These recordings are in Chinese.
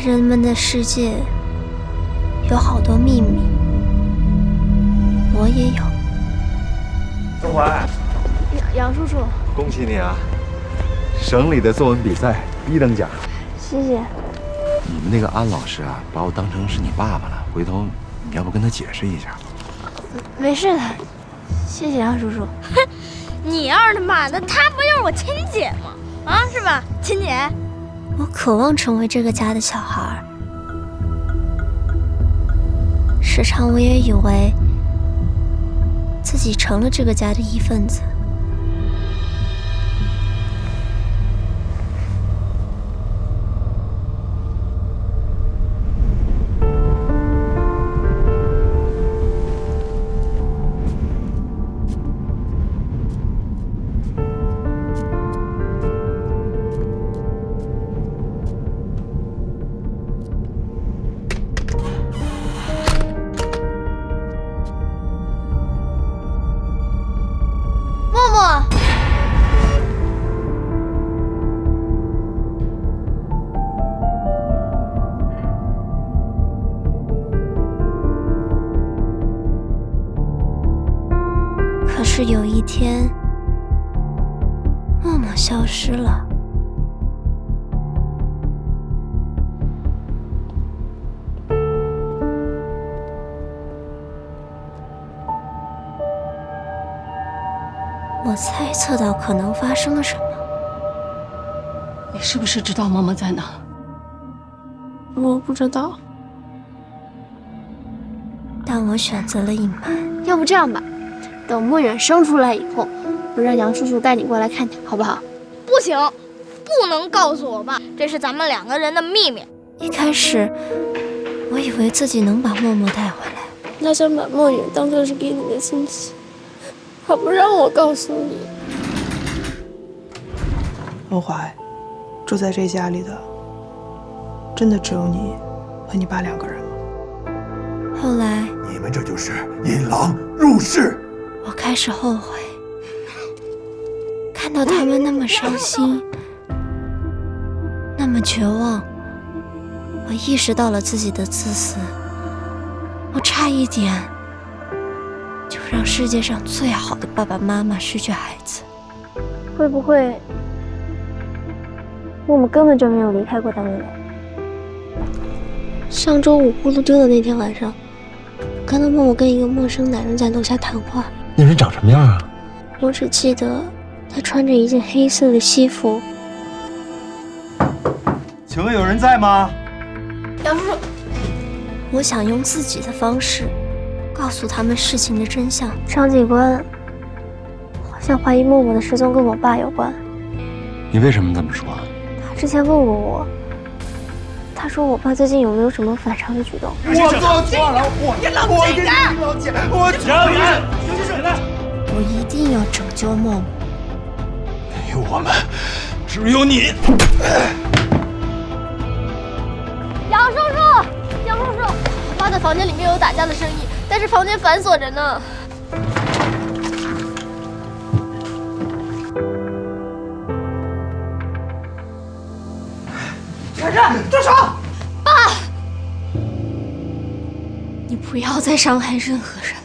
人们的世界有好多秘密，我也有。东怀，杨叔叔，恭喜你啊！省里的作文比赛1等奖。谢谢。你们那个安老师啊，把我当成是你爸爸了，回头你要不跟他解释一下？没事的，谢谢杨叔叔。哼，你二的妈的，她不就是我亲姐吗？啊，是吧，亲姐？我渴望成为这个家的小孩，时常我也以为自己成了这个家的一份子。可是有一天，默默消失了。我猜测到可能发生了什么。你是不是知道默默在哪？我不知道。但我选择了隐瞒。要不这样吧，等墨远生出来以后，我让杨叔叔带你过来看他，好不好？不行，不能告诉我爸，这是咱们2个人的秘密。一开始，我以为自己能把默默带回来。他想把墨远当作是给你的亲戚，他不让我告诉你。文怀，住在这家里的，真的只有你和你爸2个人吗？后来，你们这就是引狼入室。我开始后悔，看到他们那么伤心，那么绝望，我意识到了自己的自私。我差一点就让世界上最好的爸爸妈妈失去孩子。会不会默默根本就没有离开过单位？上周五呼噜丢的那天晚上，看到默默跟一个陌生男人在楼下谈话。那人长什么样啊？我只记得他穿着一件黑色的西服。请问有人在吗？杨叔叔，我想用自己的方式告诉他们事情的真相。张警官好像怀疑默默的失踪跟我爸有关。你为什么这么说啊？他之前问过我，他说我爸最近有没有什么反常的举动。我做错了，我给你道歉，我杨远，有水呢。我一定要拯救默默。没有我们，只有你。杨叔叔，杨叔叔，我爸的房间里面有打架的声音，但是房间反锁着呢。闪闪，住手！爸，你不要再伤害任何人了。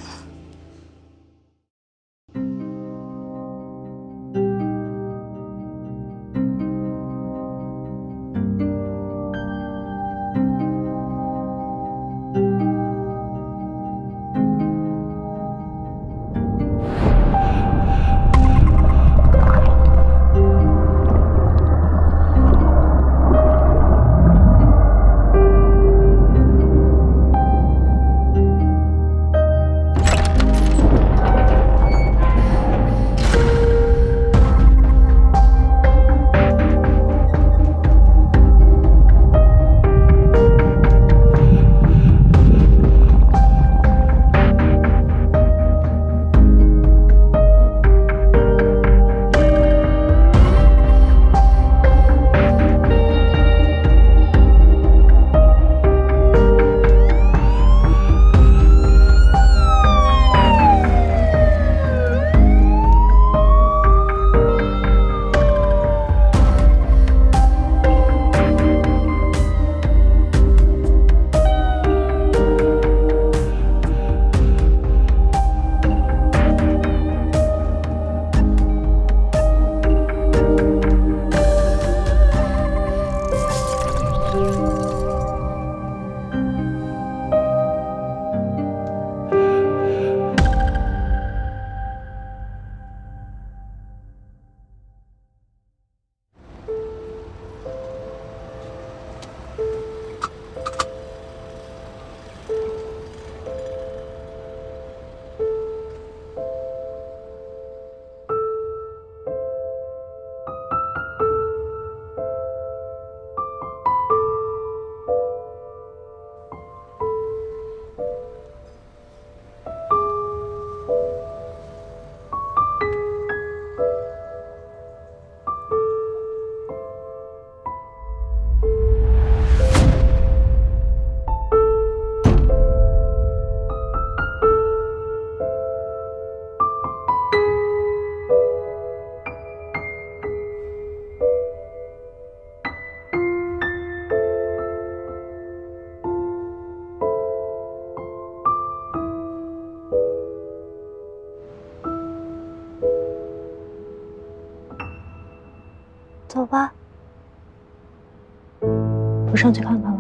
不上去看看了？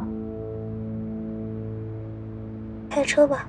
开车吧。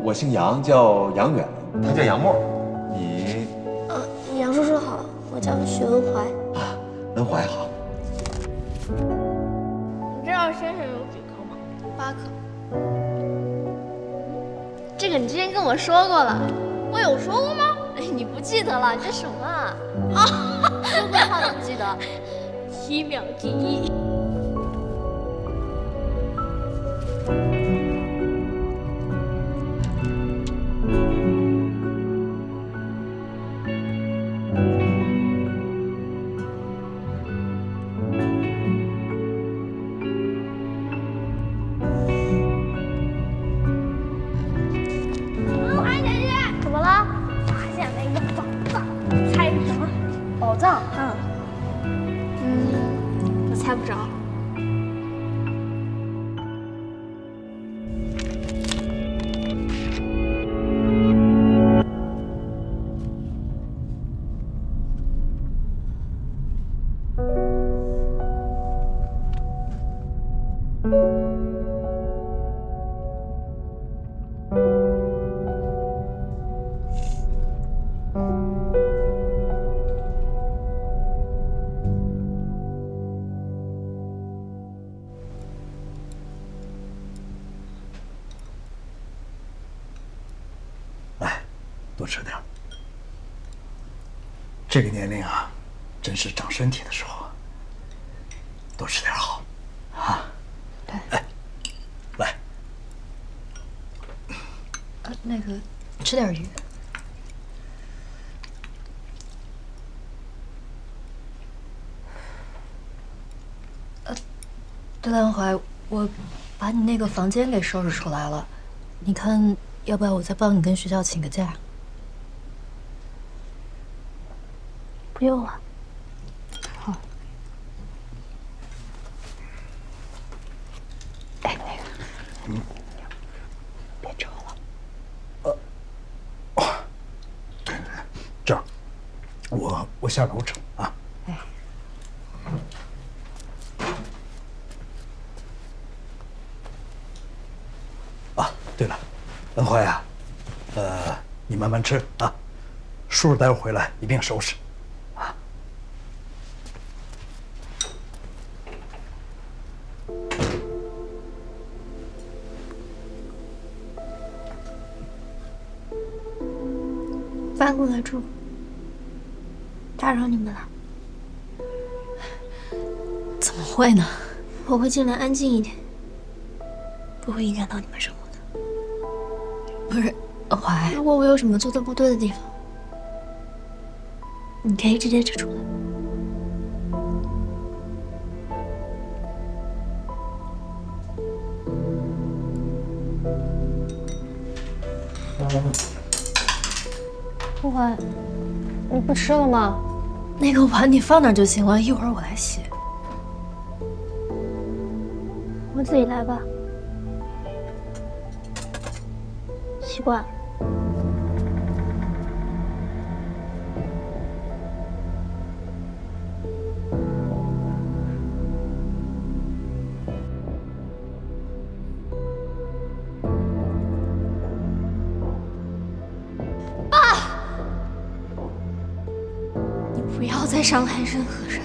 我姓杨，叫杨远，他叫杨默。你杨叔叔好，我叫许文怀。啊，文怀好。你知道先生有几颗吗？8颗。这个你之前跟我说过了，我有说过吗？哎，你不记得了？你这什么啊？说过的话都不记得？7秒记忆。怎么了？发现了一个宝藏，猜是什么？宝藏？我猜不着。多吃点。这个年龄啊，真是长身体的时候，多吃点好，啊。对。哎，来。那个，吃点鱼。对了，杨怀，我把你那个房间给收拾出来了，你看要不要我再帮你跟学校请个假？不用了。好。哎，那个，别吵了。对，这样，我下楼整啊。哎。啊，对了，文怀呀，你慢慢吃啊，叔叔待会儿回来一并收拾。搬过来住，打扰你们了。怎么会呢？我会尽量安静一点，不会影响到你们生活的。不是，怀，如果我有什么做的不对的地方，你可以直接指出来。不怀，你不吃了吗？那个碗你放那儿就行了，一会儿我来洗。我自己来吧，习惯了。不要再伤害任何人了。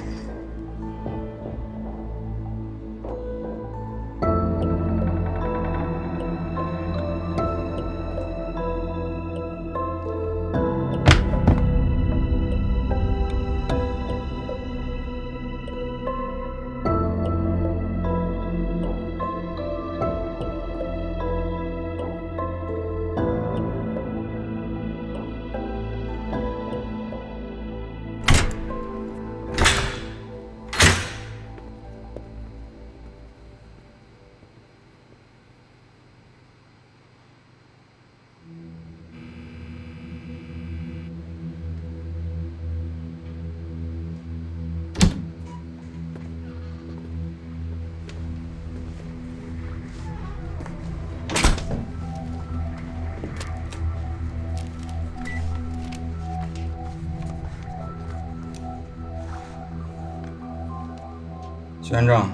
徐院长，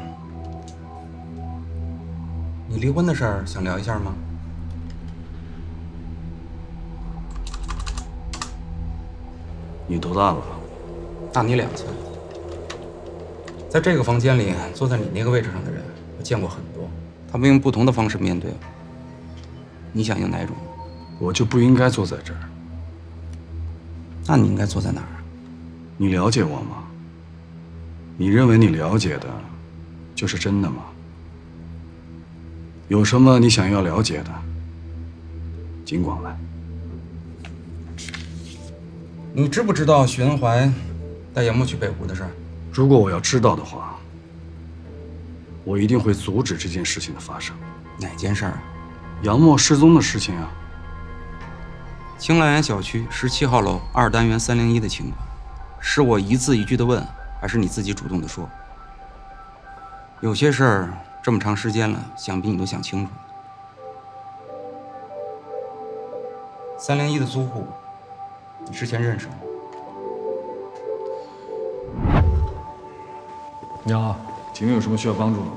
你离婚的事儿想聊一下吗？你多大了？大你2岁。在这个房间里，坐在你那个位置上的人，我见过很多，他们用不同的方式面对我。你想用哪种？我就不应该坐在这儿。那你应该坐在哪儿？你了解我吗？你认为你了解的，就是真的吗？有什么你想要了解的，尽管来。你知不知道许恩怀带杨默去北湖的事儿？如果我要知道的话，我一定会阻止这件事情的发生。哪件事儿啊？杨默失踪的事情啊。青兰园小区17号楼2单元301的情况，是我一字一句的问，还是你自己主动的说？有些事儿这么长时间了，想必你都想清楚了。301的租户，你之前认识吗？你好，请问有什么需要帮助的？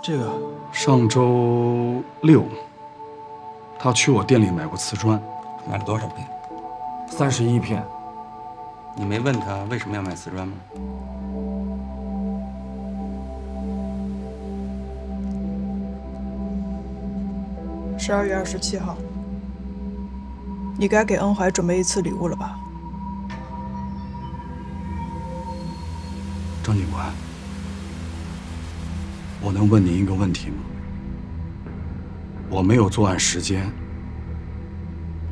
这个上周6，他去我店里买过瓷砖，买了多少片31片。你没问他为什么要买瓷砖吗？12月27号，你该给恩怀准备一次礼物了吧？张警官，我能问您一个问题吗？我没有作案时间，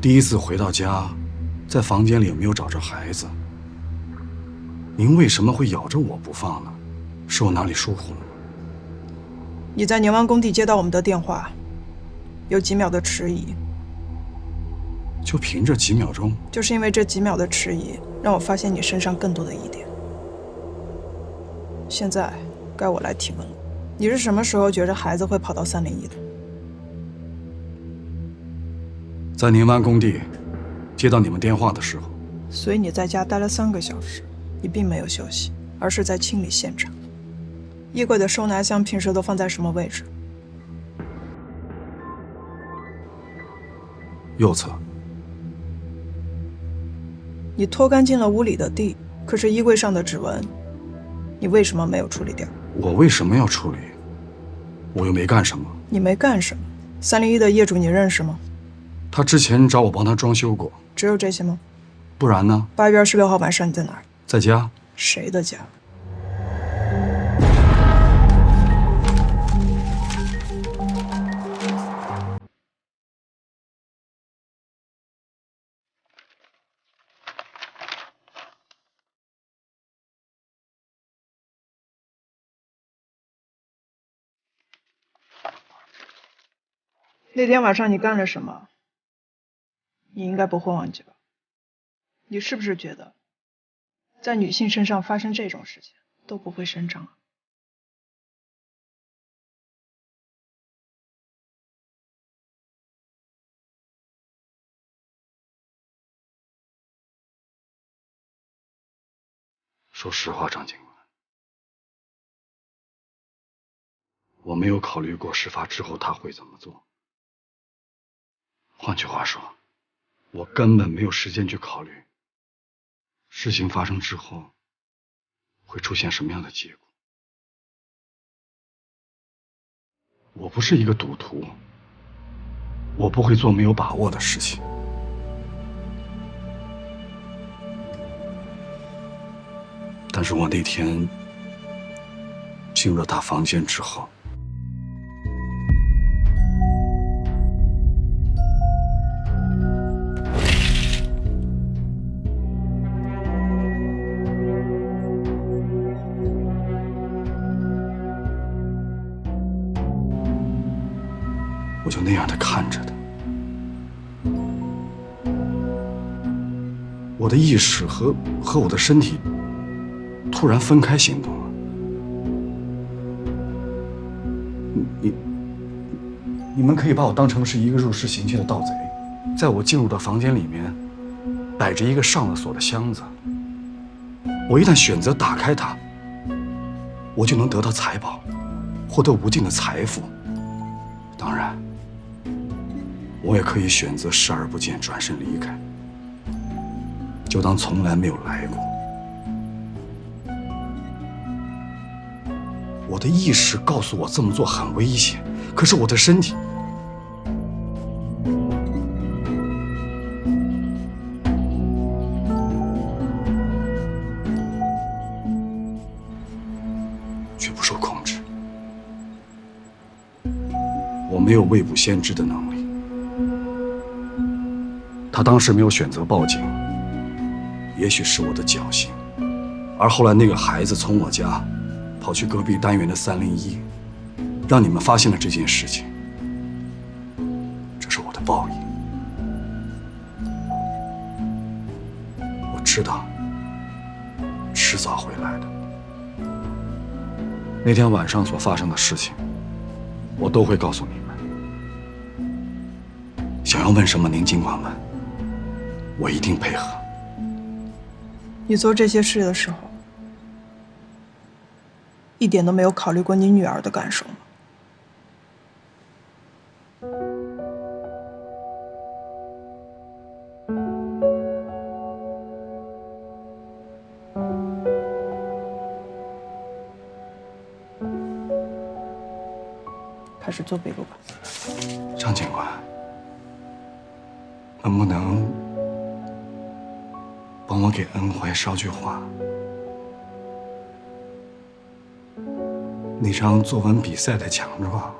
第一次回到家，在房间里有没有找着孩子？您为什么会咬着我不放呢？是我哪里疏忽了吗？你在宁湾工地接到我们的电话，有几秒的迟疑，就凭这几秒钟？就是因为这几秒的迟疑，让我发现你身上更多的疑点。现在该我来提问了，你是什么时候觉着孩子会跑到301的？在宁湾工地接到你们电话的时候。所以你在家待了3个小时，你并没有休息，而是在清理现场。衣柜的收纳箱平时都放在什么位置？右侧。你拖干净了屋里的地，可是衣柜上的指纹，你为什么没有处理掉？我为什么要处理？我又没干什么。你没干什么。301的业主你认识吗？他之前找我帮他装修过。只有这些吗？不然呢？8月26号晚上你在哪儿？在家。谁的家？那天晚上你干了什么？你应该不会忘记吧？你是不是觉得，在女性身上发生这种事情都不会声张啊？说实话，张警官，我没有考虑过事发之后他会怎么做。换句话说，我根本没有时间去考虑事情发生之后会出现什么样的结果。我不是一个赌徒，我不会做没有把握的事情。但是我那天进入了他房间之后，我就那样的看着他，我的意识和我的身体突然分开行动了。你们可以把我当成是一个入室行窃的盗贼。在我进入的房间里面，摆着一个上了锁的箱子，我一旦选择打开它，我就能得到财宝，获得无尽的财富。当然，我也可以选择视而不见，转身离开，就当从来没有来过。我的意识告诉我这么做很危险，可是我的身体……却不受控制。我没有未卜先知的能力。他当时没有选择报警，也许是我的侥幸。而后来那个孩子从我家跑去隔壁单元的301，让你们发现了这件事情。这是我的报应。我知道，迟早会来的。那天晚上所发生的事情，我都会告诉你们。想要问什么，您尽管问，我一定配合。你做这些事的时候，一点都没有考虑过你女儿的感受吗？开始做笔录吧。张警官，能不能帮我给恩怀捎句话？那场作文比赛的奖状，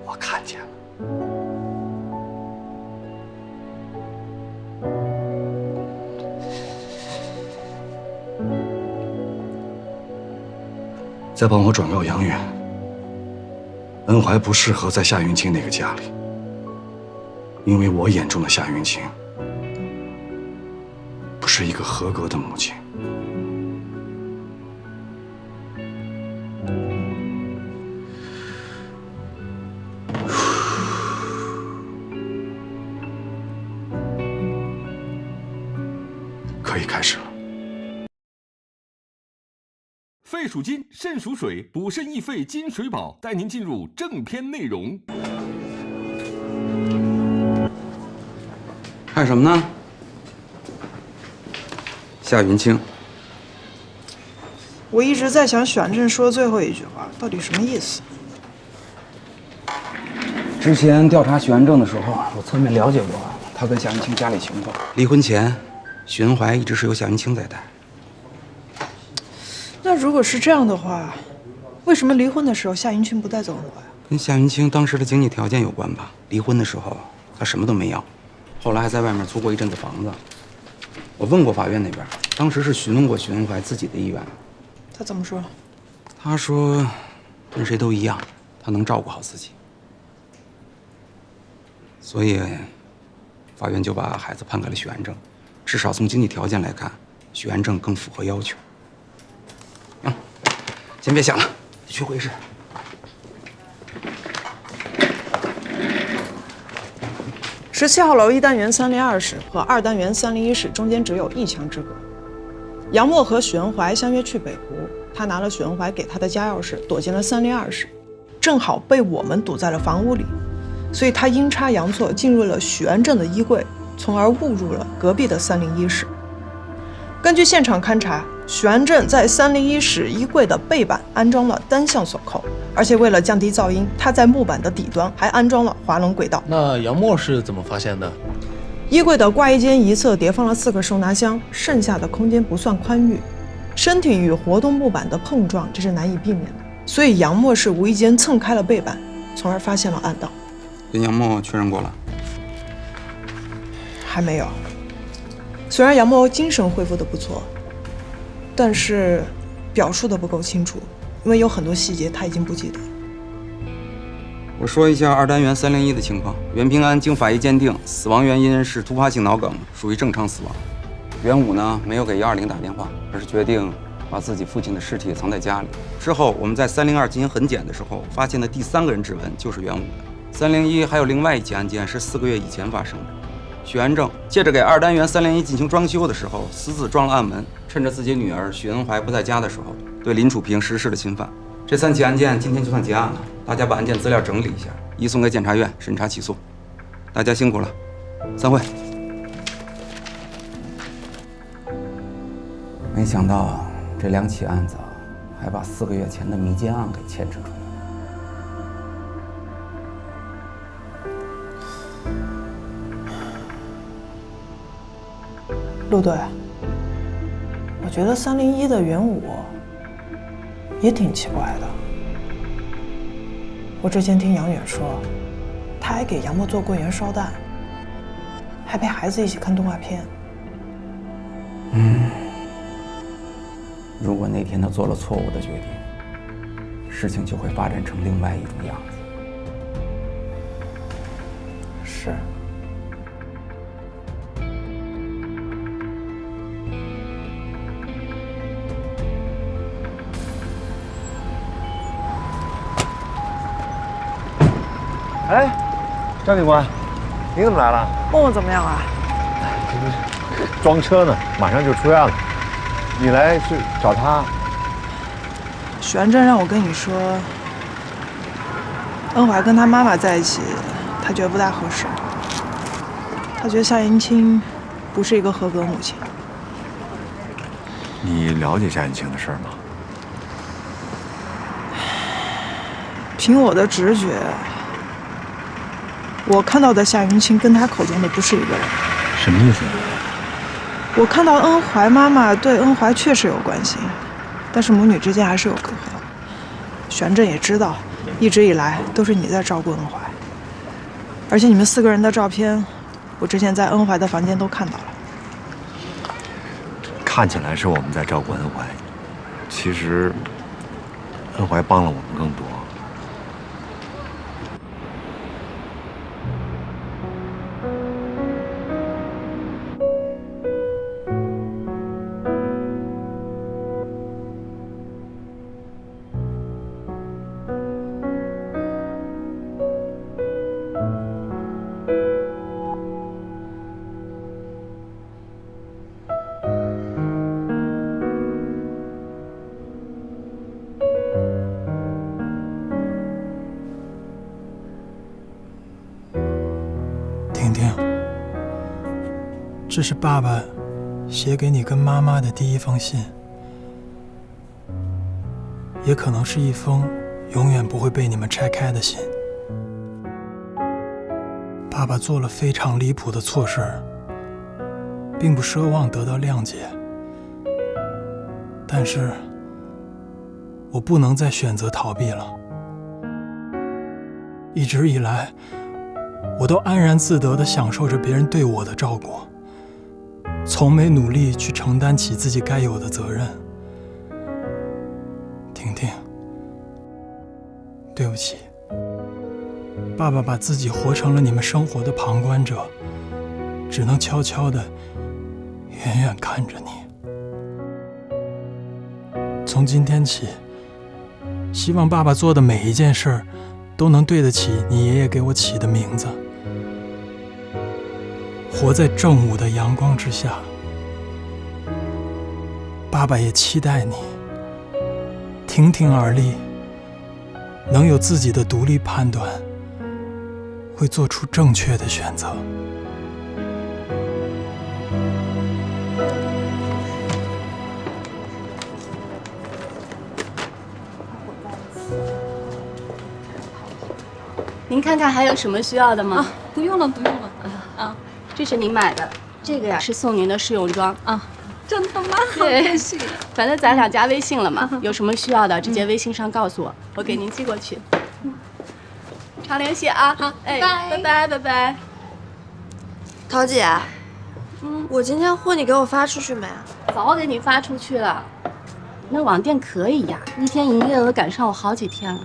我看见了。再帮我转告杨远，恩怀不适合在夏云清那个家里，因为我眼中的夏云清不是一个合格的母亲。可以开始了。肺属金，肾属水，补肾益肺金水宝，带您进入正片内容。看什么呢？夏云清。我一直在想许安正说最后一句话到底什么意思。之前调查许安正的时候，我侧面了解过他跟夏云清家里情况。离婚前，许恩怀一直是由夏云清在带。那如果是这样的话，为什么离婚的时候夏云清不带走恩怀？跟夏云清当时的经济条件有关吧。离婚的时候，他什么都没要，后来还在外面租过一阵子房子。我问过法院那边，当时是询问过许恩怀自己的意愿。他怎么说？他说，跟谁都一样，他能照顾好自己。所以，法院就把孩子判给了许安正。至少从经济条件来看，许安正更符合要求。先别想了，去会议室。17号楼1单元302室和2单元301室中间只有1墙之隔。杨默和许恩怀相约去北湖，他拿了许恩怀给他的家钥匙，躲进了302室，正好被我们堵在了房屋里，所以他阴差阳错进入了许安正的衣柜，从而误入了隔壁的301室。根据现场勘查，许安正在301室衣柜的背板安装了单向锁扣，而且为了降低噪音，他在木板的底端还安装了滑轮轨道。那杨默是怎么发现的？衣柜的挂衣间一侧叠放了4个收纳箱，剩下的空间不算宽裕，身体与活动木板的碰撞这是难以避免的，所以杨默是无意间蹭开了背板，从而发现了暗道。跟杨默确认过了？还没有。虽然杨默精神恢复的不错，但是表述的不够清楚，因为有很多细节他已经不记得。我说一下2单元301的情况。袁平安经法医鉴定，死亡原因是突发性脑梗，属于正常死亡。袁武呢没有给120打电话，而是决定把自己父亲的尸体藏在家里。之后，我们在302进行痕检的时候，发现的第3个人指纹就是袁武的。301还有另外一起案件是4个月以前发生的。许安正借着给2单元301进行装修的时候，私自装了暗门，趁着自己女儿许恩怀不在家的时候，对林楚平实施了侵犯。这3起案件今天就算结案了，大家把案件资料整理一下，移送给检察院审查起诉。大家辛苦了，散会。没想到这2起案子还把4个月前的迷奸案给牵扯出来了。陆队，我觉得301的袁武也挺奇怪的。我之前听杨远说，他还给杨默做过元烧蛋，还陪孩子一起看动画片。如果那天他做了错误的决定，事情就会发展成另外一种样子。是。哎，张警官，你怎么来了？梦梦怎么样啊？装车呢，马上就出院了。你来是找他？许安正让我跟你说，恩怀跟他妈妈在一起，他觉得不大合适。他觉得夏银清不是一个合格母亲。你了解夏银清的事儿吗？凭我的直觉，我看到的夏云清跟他口中的不是一个人。什么意思？我看到恩怀妈妈对恩怀确实有关心，但是母女之间还是有隔阂。玄振也知道，一直以来都是你在照顾恩怀，而且你们4个人的照片，我之前在恩怀的房间都看到了。看起来是我们在照顾恩怀，其实恩怀帮了我们更多。婷婷，这是爸爸写给你跟妈妈的第1封信，也可能是一封永远不会被你们拆开的信。爸爸做了非常离谱的错事，并不奢望得到谅解，但是我不能再选择逃避了。一直以来，我都安然自得地享受着别人对我的照顾，从没努力去承担起自己该有的责任。婷婷，对不起，爸爸把自己活成了你们生活的旁观者，只能悄悄地远远看着你。从今天起，希望爸爸做的每一件事都能对得起你爷爷给我起的名字。活在正午的阳光之下，爸爸也期待你亭亭而立，能有自己的独立判断，会做出正确的选择。您看看还有什么需要的吗？不用了，不用了。这是您买的，这个呀是送您的试用装啊。真的吗？好对开心。反正咱俩加微信了嘛，有什么需要的直接微信上告诉我，我给您寄过去。常联系啊。好，哎，拜拜拜拜。桃姐，我今天货你给我发出去没？早给你发出去了。那网店可以呀，一天营业额赶上我好几天了。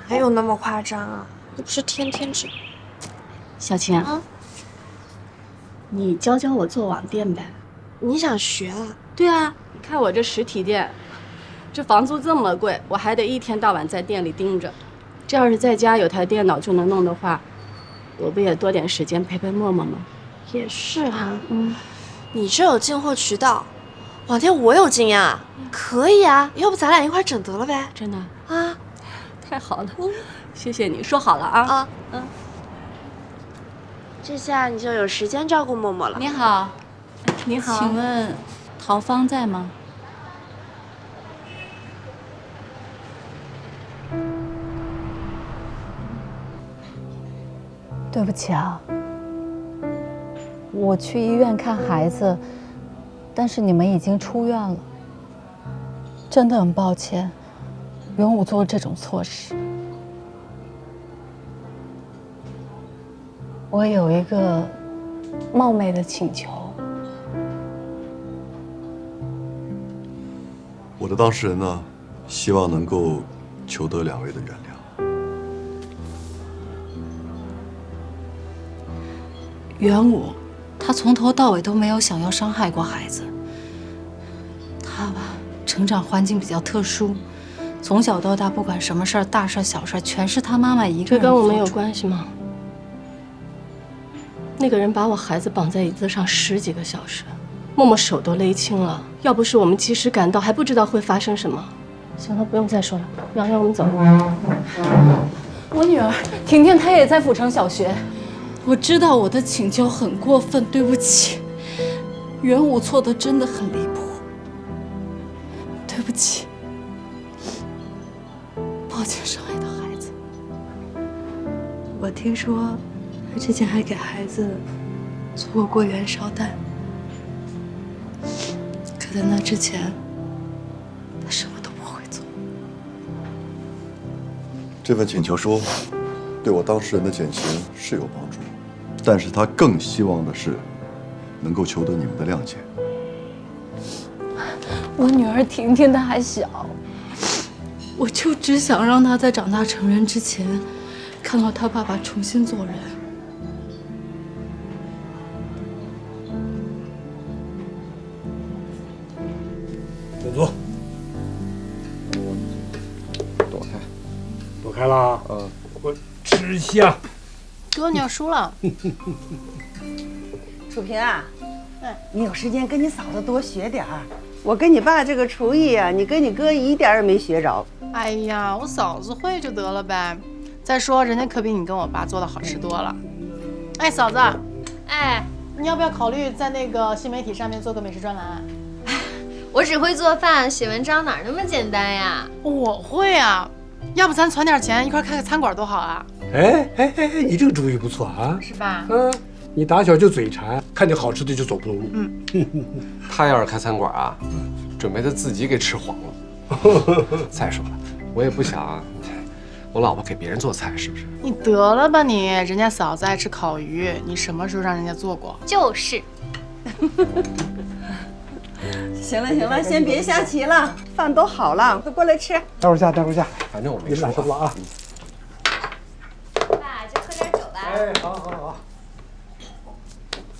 哪有那么夸张啊？又不是天天这。小晴啊，你教教我做网店呗。你想学啊？对啊，你看我这实体店，这房租这么贵，我还得一天到晚在店里盯着。这要是在家有台电脑就能弄的话，我不也多点时间陪陪默默吗？也是哈，你这有进货渠道，王天我有经验啊，可以啊，要不咱俩一块整得了呗？真的啊，太好了，谢谢你，说好了啊。这下你就有时间照顾默默了。你好，你好，请问陶芳在吗？对不起啊，我去医院看孩子，但是你们已经出院了，真的很抱歉，袁武做这种错事。我有一个冒昧的请求，我的当事人呢，希望能够求得2位的原谅。袁武，他从头到尾都没有想要伤害过孩子。他吧，成长环境比较特殊，从小到大，不管什么事儿，大事小事，全是他妈妈一个人做主。这跟我们有关系吗？那个人把我孩子绑在椅子上10几个小时，默默手都勒青了。要不是我们及时赶到，还不知道会发生什么。行了，不用再说了，洋洋，我们走。我女儿婷婷，她也在阜成小学。我知道我的请求很过分，对不起。袁武错的真的很离谱，对不起，抱歉伤害到孩子。我听说他之前还给孩子做过元烧蛋，可在那之前，他什么都不会做。这份请求书对我当事人的减刑是有帮助，但是他更希望的是能够求得你们的谅解。我女儿婷婷她还小，我就只想让她在长大成人之前，看到她爸爸重新做人。请坐。躲开，躲开了。我吃香。哥，你要输了。楚平啊，你有时间跟你嫂子多学点儿。我跟你爸这个厨艺啊，你跟你哥一点也没学着。哎呀，我嫂子会就得了呗。再说人家可比你跟我爸做的好吃多了。哎，嫂子，哎，你要不要考虑在那个新媒体上面做个美食专栏？我只会做饭，写文章哪那么简单呀？我会啊，要不咱攒点钱一块开个餐馆多好啊！哎，你这个主意不错啊，是吧？你打小就嘴馋，看见好吃的就走不动路。他要是开餐馆啊，准备他自己给吃黄了。再说了，我也不想我老婆给别人做菜，是不是？你得了吧你，人家嫂子爱吃烤鱼，你什么时候让人家做过？就是。行了，先别瞎提了，饭都好了，快过来吃。待会儿下，反正我没说了啊。爸，就喝点酒吧。哎，好。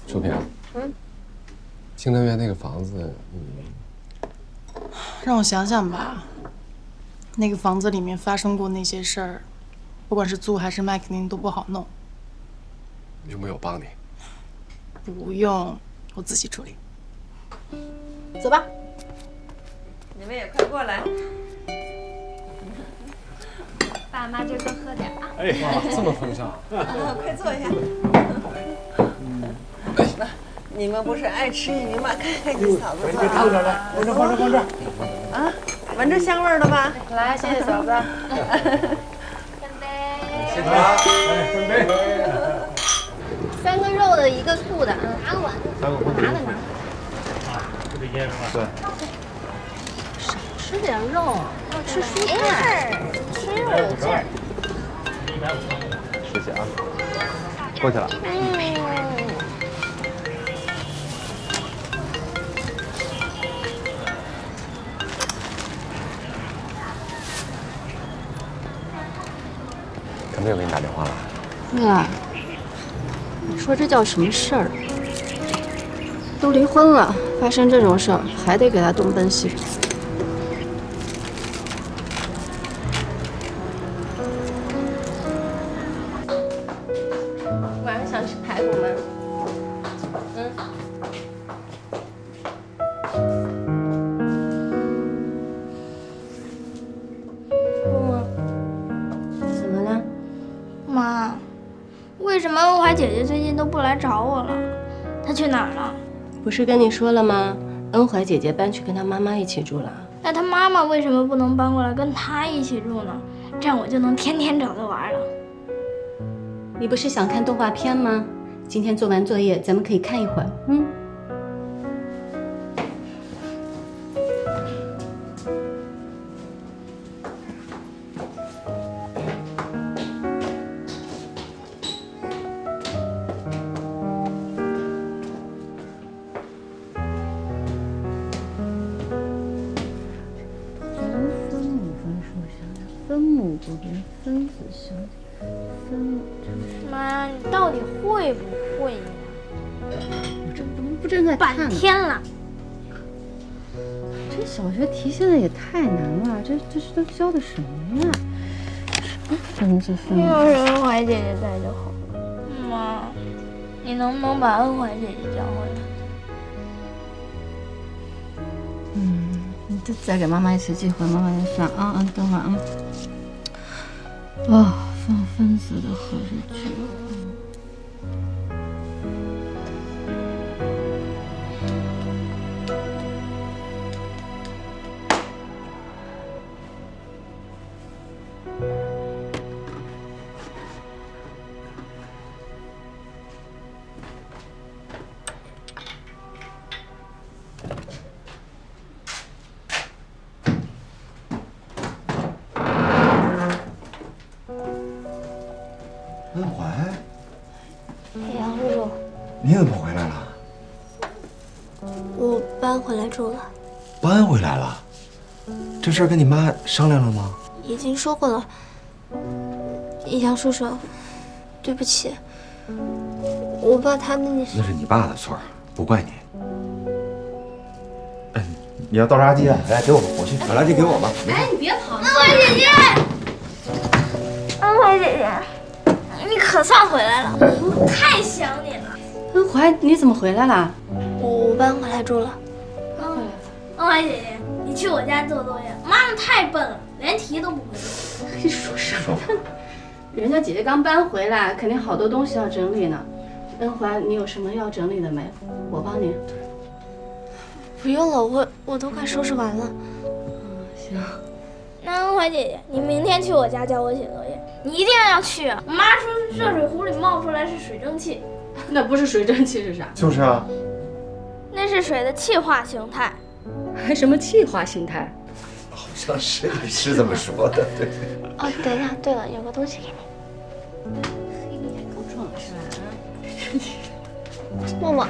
楚平，清南园那个房子，让我想想吧。那个房子里面发生过那些事儿，不管是租还是卖，肯定都不好弄。有没有帮你？不用，我自己处理。走吧。你们也快过来。爸妈就多喝点啊。哎，这么风尚。快坐下。你们不是爱吃鱼吗？看你嫂子做的。别烫着了，放这。啊，闻着香味儿了吧？来，谢谢嫂子。干杯！谢谢啊！来，干杯！3个肉的，1个素的，拿个碗。3个荤的。拿。就这些是吧？对。少吃点肉，要吃蔬菜，吃肉有劲儿。谢谢啊，过去了。肯定有给你打电话了。那，你说这叫什么事儿？都离婚了，发生这种事儿还得给他东奔西跑。怎么了？妈，为什么恩怀姐姐最近都不来找我了？她去哪儿了？不是跟你说了吗？恩怀姐姐搬去跟她妈妈一起住了。那她妈妈为什么不能搬过来跟她一起住呢？这样我就能天天找她玩了。你不是想看动画片吗？今天做完作业，咱们可以看一会儿。分母不变，分子相分母。妈，你到底会不会呀？我这不正在看呢？半天了。这小学题现在也太难了，这是都教的什么呀？分子分母。要是恩怀姐姐在就好。妈，你能不能把恩怀姐姐叫回来？你再给妈妈一次机会，妈妈先算啊，等会儿啊。哦，放分子的和日句。恩怀，杨叔叔，你怎么回来了？我搬回来住了，搬回来了？这事儿跟你妈商量了吗？已经说过了。杨叔叔，对不起，我爸他们那是你爸的错，不怪你。哎，你要倒垃圾啊？来，给我吧，我去把垃圾给我吧。哎，你别跑！恩怀姐姐，恩怀姐姐。你可算回来了，我太想你了。恩怀，你怎么回来了？我搬回来住了。恩怀姐姐，你去我家做作业，妈妈太笨了，连题都不会做。你说什么？人家姐姐刚搬回来，肯定好多东西要整理呢。恩怀，你有什么要整理的没？我帮你。不用了，我都快收拾完了。行。那恩怀姐姐，你明天去我家教我写作业，你一定要去啊！我妈说热水壶里冒出来是水蒸气，那不是水蒸气是啥？就是啊，那是水的气化形态。还什么气化形态？好像是这么说的，对。哦，等一下，对了，有个东西给你。你还够壮是吧？默默，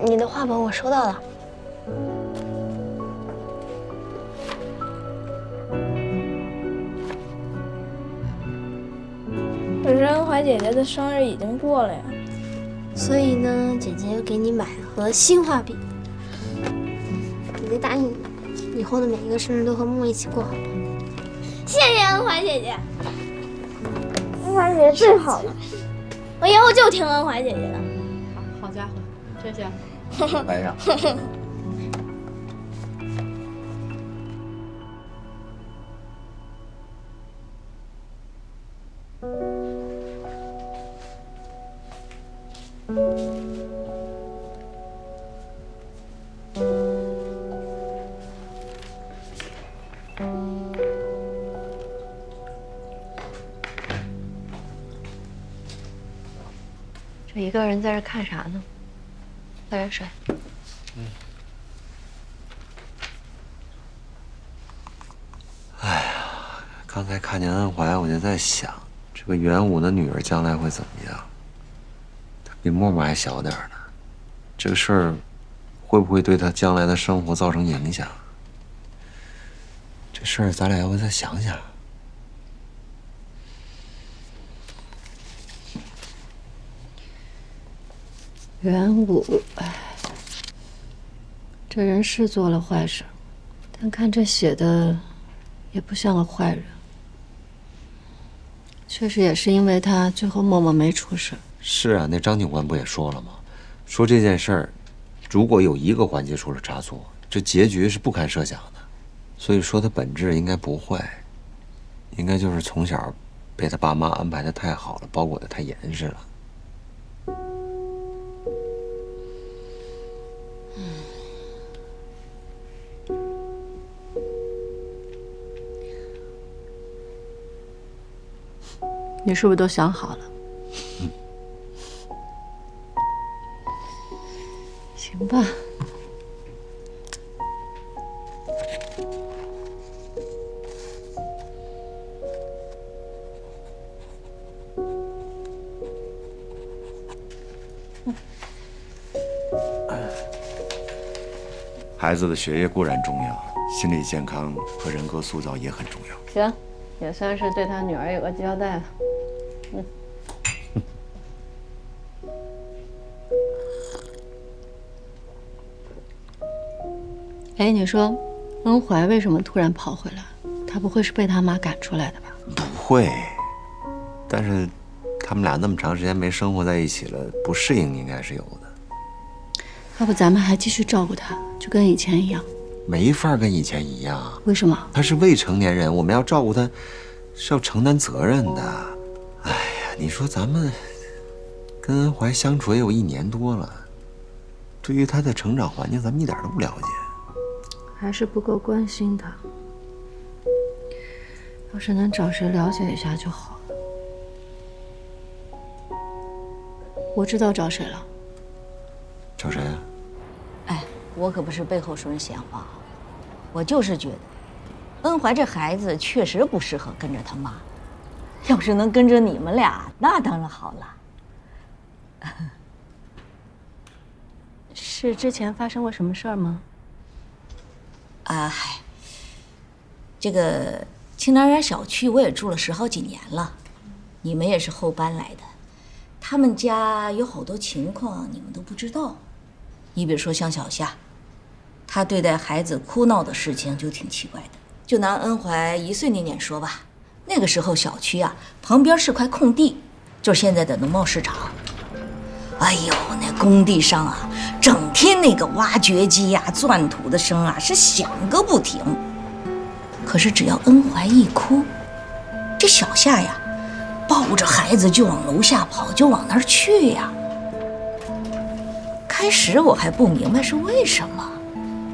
你的画本我收到了。可是恩怀姐姐的生日已经过了呀，所以呢，姐姐给你买盒新画笔。你得答应以后的每一个生日都和默默一起过，好吗？谢谢恩怀姐姐，恩怀姐姐最好了，我以后就听恩怀姐姐的。好家伙，这下来呀！这一个人在这看啥呢？喝点水。哎呀，刚才看见恩怀，我就在想，这个元武的女儿将来会怎么样？她比默默还小点呢，这个事儿会不会对她将来的生活造成影响？这事儿咱俩要不再想想？元武，这人是做了坏事，但看这写的，也不像个坏人。确实也是因为他，最后默默没出事。是啊，那张警官不也说了吗？说这件事儿，如果有一个环节出了差错，这结局是不堪设想的。所以说他本质应该不坏，应该就是从小被他爸妈安排的太好了，包裹的太严实了。你是不是都想好了？行吧。孩子的学业固然重要，心理健康和人格塑造也很重要。行，也算是对他女儿有个交代了。哎，你说，恩怀为什么突然跑回来？他不会是被他妈赶出来的吧？不会，但是他们俩那么长时间没生活在一起了，不适应应该是有的。要不咱们还继续照顾他，就跟以前一样？没法跟以前一样。为什么？他是未成年人，我们要照顾他，是要承担责任的。哎呀，你说咱们跟恩怀相处也有1年多了，对于他的成长环境，咱们一点都不了解。还是不够关心他。要是能找谁了解一下就好了。我知道找谁了。找谁啊？哎，我可不是背后说人闲话，我就是觉得，恩怀这孩子确实不适合跟着他妈，要是能跟着你们俩，那当然好了。是之前发生过什么事儿吗？嗨，这个青南园小区我也住了10好几年了，你们也是后搬来的，他们家有好多情况你们都不知道。你比如说像小夏，他对待孩子哭闹的事情就挺奇怪的。就拿恩怀1岁那年说吧，那个时候小区啊旁边是块空地，就是现在的农贸市场。哎呦，那工地上啊，整天那个挖掘机呀、钻土的声啊是响个不停。可是只要恩怀一哭，这小夏呀抱着孩子就往楼下跑，就往那儿去呀。开始我还不明白是为什么，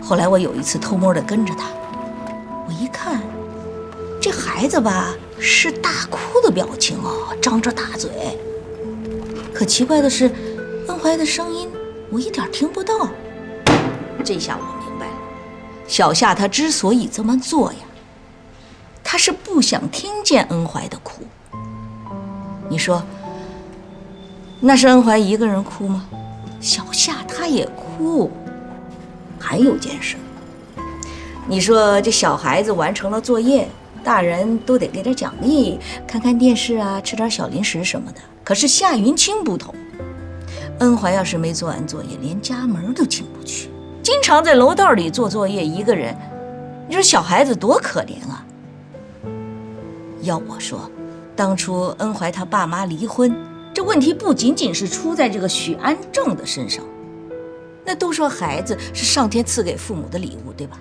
后来我有一次偷摸的跟着他，我一看，这孩子吧是大哭的表情哦，张着大嘴。可奇怪的是，恩怀的声音我一点听不到。这下我明白了，小夏他之所以这么做呀，他是不想听见恩怀的哭。你说，那是恩怀一个人哭吗？小夏他也哭。还有件事，你说这小孩子完成了作业，大人都得给点奖励，看看电视啊，吃点小零食什么的。可是夏云清不同，恩怀要是没做完作业，连家门都进不去，经常在楼道里做作业，一个人。你说小孩子多可怜啊！要我说，当初恩怀他爸妈离婚，这问题不仅仅是出在这个许安正的身上，那都说孩子是上天赐给父母的礼物，对吧？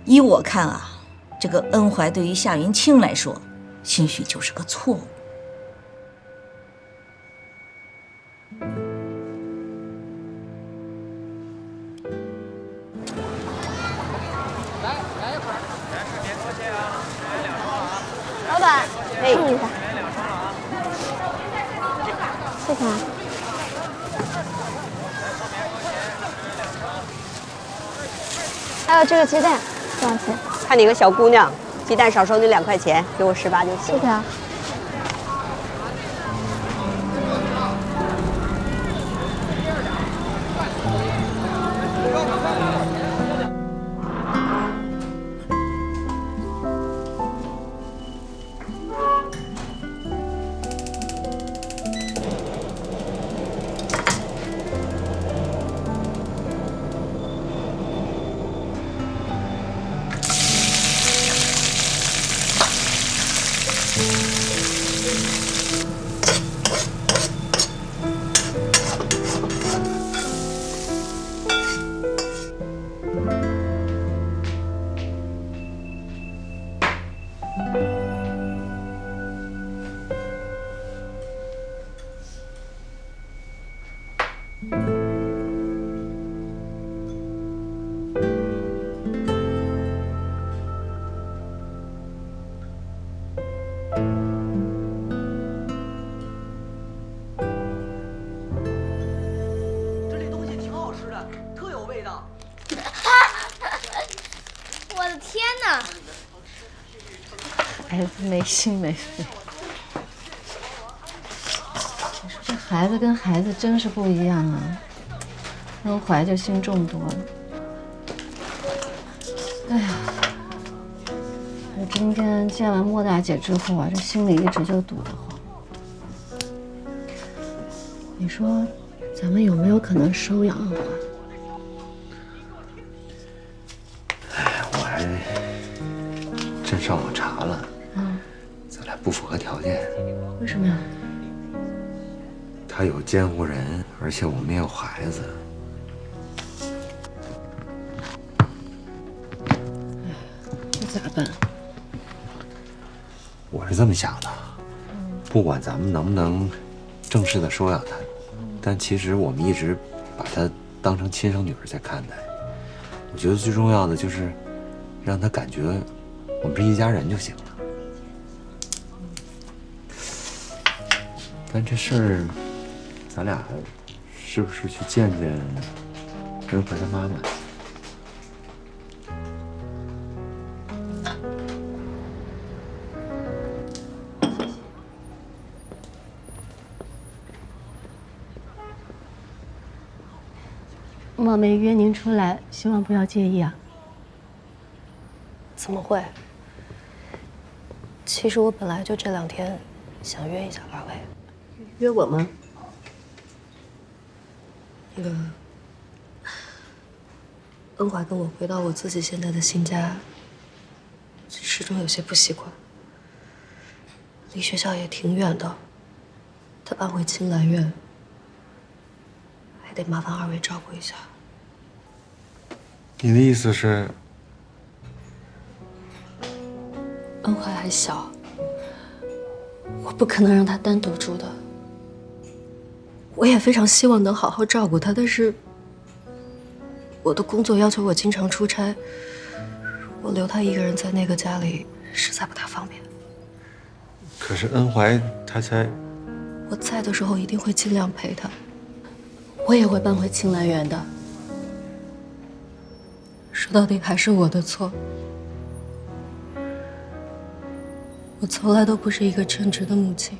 依我看啊，这个恩怀对于夏云清来说，兴许就是个错误。老板，试一下。谢谢啊。还有这个鸡蛋，多少钱？看你个小姑娘，鸡蛋少收你2块钱，给我18就行。谢谢啊。特有味道。我的天哪！孩子没心没肺。你说这孩子跟孩子真是不一样啊。恩怀就心重多了。哎呀，我今天见完莫大姐之后啊，这心里一直就堵得慌。你说，咱们有没有可能收养恩怀？我还真上网查了，咱俩不符合条件。为什么呀？他有监护人，而且我们也有孩子。这咋办？我是这么想的，不管咱们能不能正式的收养他，但其实我们一直把他当成亲生女儿在看待。我觉得最重要的就是让他感觉我们是一家人就行了。但这事儿，咱俩是不是去见见恩怀他妈妈？冒昧约您出来，希望不要介意啊。怎么会？其实我本来就这2天想约一下2位。约我吗？那个，恩怀跟我回到我自己现在的新家，始终有些不习惯。离学校也挺远的，他搬回青兰院，还得麻烦2位照顾一下。你的意思是？恩怀还小，我不可能让他单独住的。我也非常希望能好好照顾他，但是我的工作要求我经常出差，我留他一个人在那个家里实在不大方便。可是恩怀他才……我在的时候一定会尽量陪他，我也会搬回青兰园的。说到底还是我的错，我从来都不是一个称职的母亲。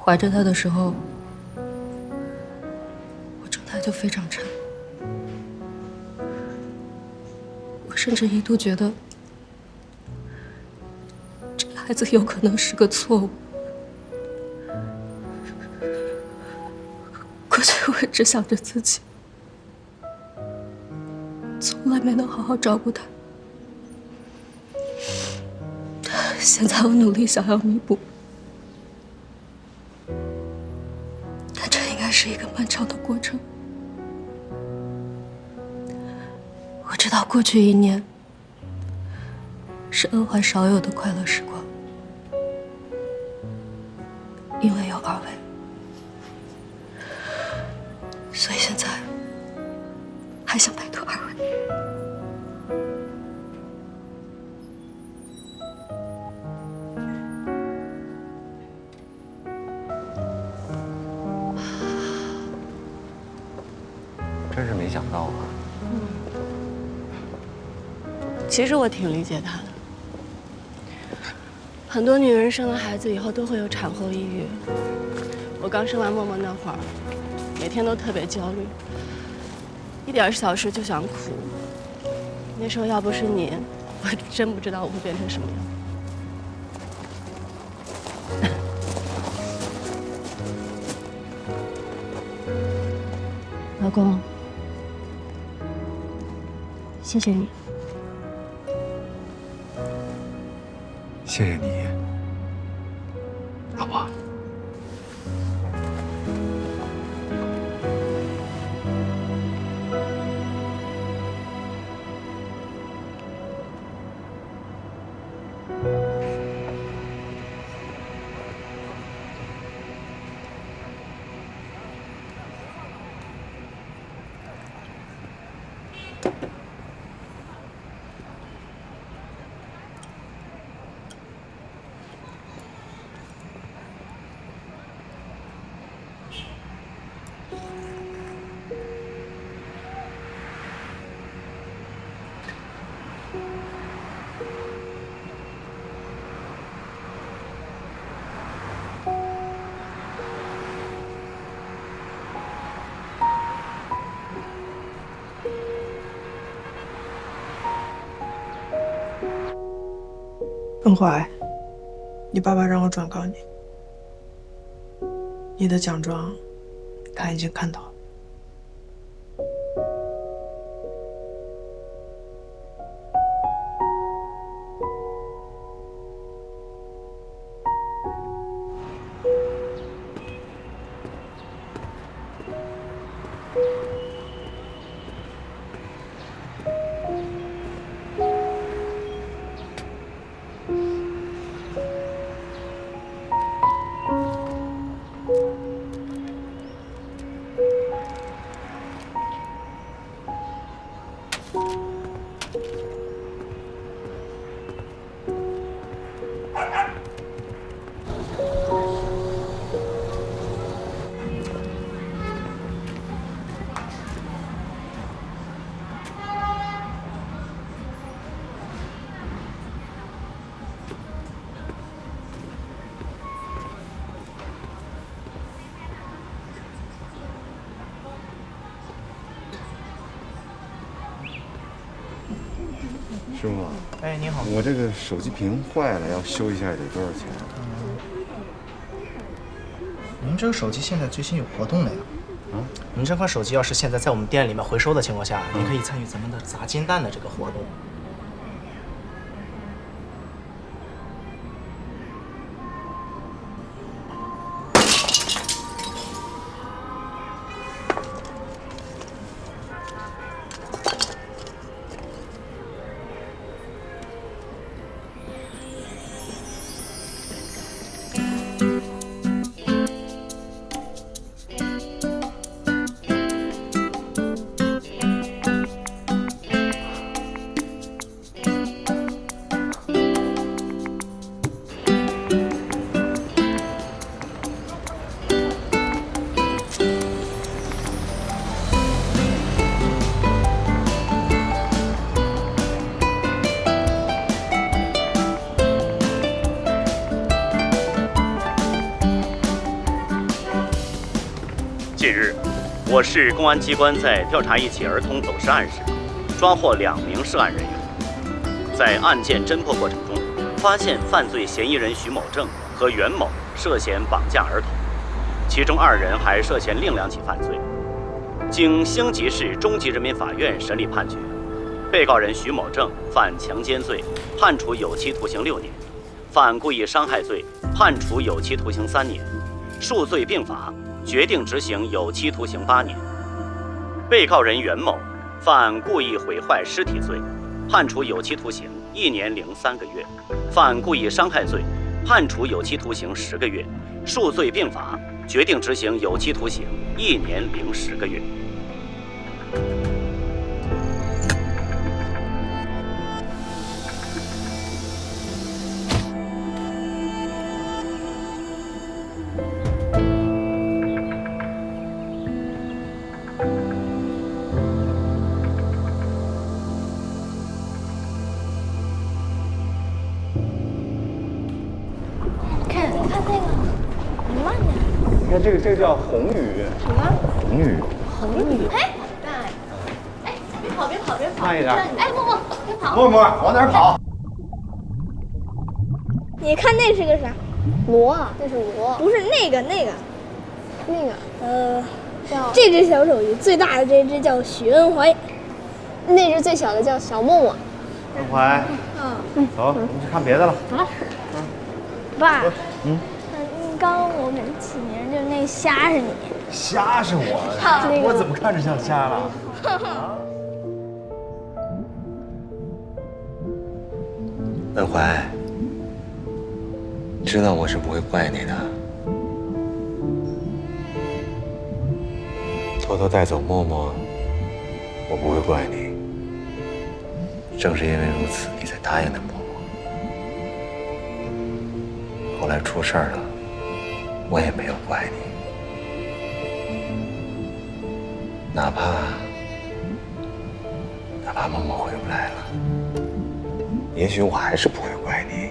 怀着他的时候，我状态就非常差，我甚至一度觉得这个孩子有可能是个错误。过去我只想着自己，从来没能好好照顾他。现在我努力想要弥补，但这应该是一个漫长的过程。我知道过去1年是恩怀少有的快乐时光，因为有2位，所以现在还想拜托2位。真是没想到啊！其实我挺理解他的。很多女人生了孩子以后都会有产后抑郁。我刚生完默默那会儿，每天都特别焦虑，一点小事就想哭。那时候要不是你，我真不知道我会变成什么样。老公，谢谢你。谢谢你，老婆。恩怀，你爸爸让我转告你，你的奖状他已经看到了。师傅，哎，你好，我这个手机屏坏了，要修一下得多少钱？您这个手机现在最新有活动了呀。您这款手机要是现在在我们店里面回收的情况下，您可以参与咱们的砸金蛋的这个活动。近日，我市公安机关在调查一起儿童走失案时，抓获2名涉案人员。在案件侦破过程中，发现犯罪嫌疑人徐某正和袁某涉嫌绑架儿童，其中2人还涉嫌另2起犯罪。经兴集市中级人民法院审理判决，被告人徐某正犯强奸罪，判处有期徒刑6年；犯故意伤害罪，判处有期徒刑3年，数罪并罚，决定执行有期徒刑8年。被告人袁某犯故意毁坏尸体罪，判处有期徒刑1年零3个月；犯故意伤害罪，判处有期徒刑10个月，数罪并罚，决定执行有期徒刑1年零10个月。你看这个叫红鱼。什么？红鱼。红鱼？哎，哎，别跑，别跑，别跑！慢一点。哎，默默，别跑！默默，往哪儿跑？你看那是个啥？螺，那是螺，不是那个，叫这只小丑鱼，最大的这只叫许恩怀，那只最小的叫小默默。恩怀，走，我们去看别的了。走了。爸，刚我给起名就那虾是你，虾是我，那个我怎么看着像虾了？恩怀，知道我是不会怪你的。偷偷带走默默，我不会怪你。正是因为如此，你才答应的默默。后来出事儿了，我也没有怪你。哪怕默默回不来了，也许我还是不会怪你。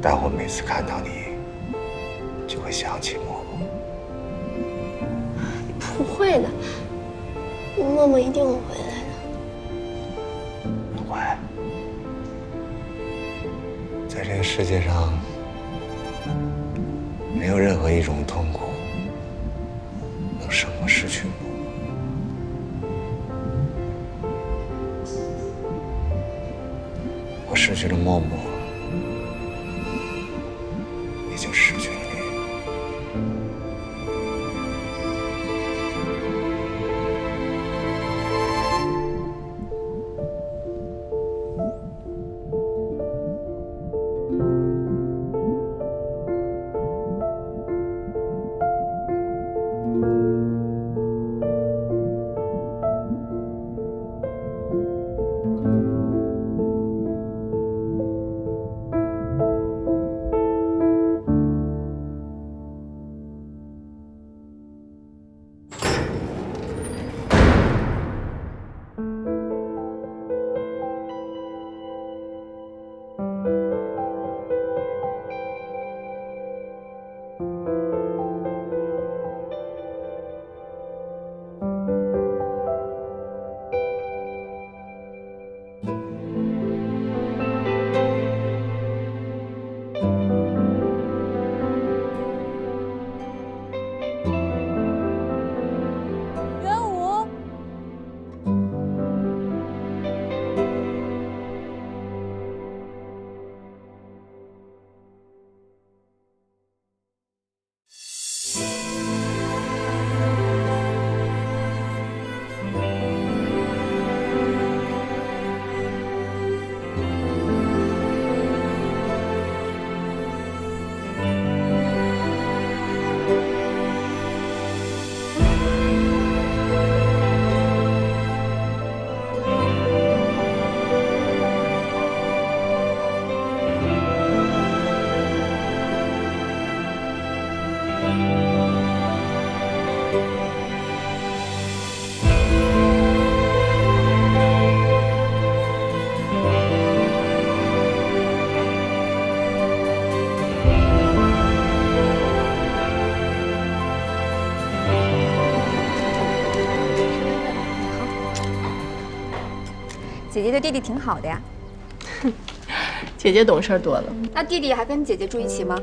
但我每次看到你，就会想起默默。不会的，默默一定会回来的。恩怀，在这个世界上，没有任何一种痛苦能胜过失去我。我失去了默默，也就失去了你。姐姐对弟弟挺好的呀。姐姐懂事多了。那弟弟还跟姐姐住一起吗？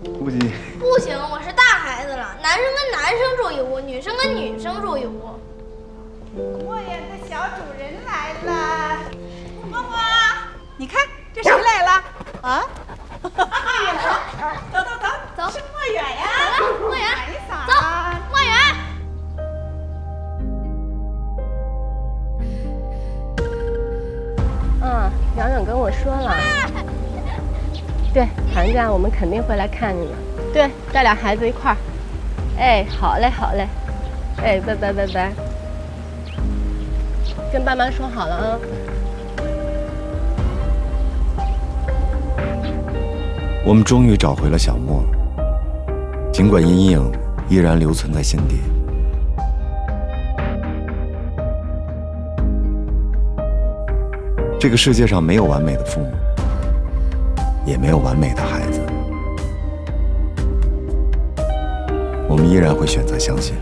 估计不行，我是大孩子了，男生跟男生住一屋，女生跟女生住一屋。莫言的小主人来了，花花，你看这谁来了？啊？走走走走，是莫远呀！好了，莫远，走，莫远。洋洋跟我说了，对，寒假我们肯定会来看你们，对，带俩孩子一块儿。哎，好嘞，好嘞，哎，拜拜拜拜，跟爸妈说好了啊。我们终于找回了小莫，尽管阴影依然留存在心底。这个世界上没有完美的父母，也没有完美的孩子。我们依然会选择相信。